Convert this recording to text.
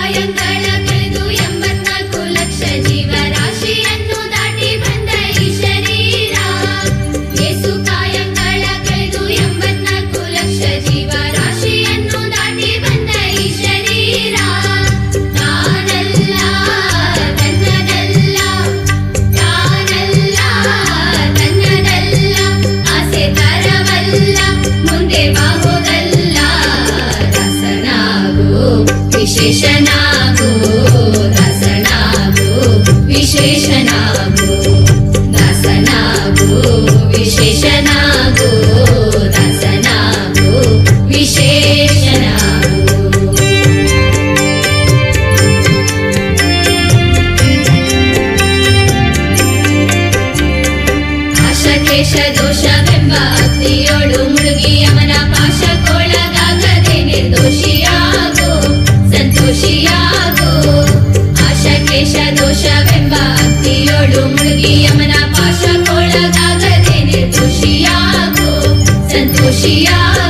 ಕಾಯಂಗಳ ಕಳೆದು 84 ಲಕ್ಷ ಜೀವರಾಶಿಯನ್ನು ದಾಟಿ ಬಂದ ಈ ಶರೀರ. ಯೇಸು ಕಾಯಂಗಳ ಕಳೆದು 84 ಲಕ್ಷ ಜೀವರಾಶಿಯನ್ನು ದಾಟಿ ಬಂದ ಈ ಶರೀರ. ತಾನಲ್ಲ ತನ್ನದಲ್ಲ, ತಾನಲ್ಲ ತನ್ನದಲ್ಲ, ಆಸೆ ತರವಲ್ಲ, ಮುಂದೆ ಬಾಹುದಲ್ಲ. ದಾಸನಾಗು ವಿಶೇಷನಾಗು, ದಾಸನಾಗು ವಿಶೇಷನಾಗು, ದಾಸನಾಗು ವಿಶೇಷನಾಗು, ದಾಸನಾಗು ವಿಶೇಷನಾಗು. ಆಶಕೇಶ ದೋಷವೆಂಬ ಅಗ್ನಿಯೋಳು ಮುಳುಗಿ ಅವನ ಪಾಶಕ್ಕೊಳಗಾಗದೆ ನಿರ್ದೋಷಿಯಾಗು, ಸಂತೋಷಿಯಾಗು. ಆಶಕೇಶ ದೋಷವೆಂಬ ಅಗ್ನಿಯೋಳು ಮುಳುಗಿ ಅವನ ಪಾಶಕ್ಕೊಳಗಾಗದೆ ನಿರ್ದೋಷಿಯಾಗು, ಸಂತೋಷಿಯಾಗು.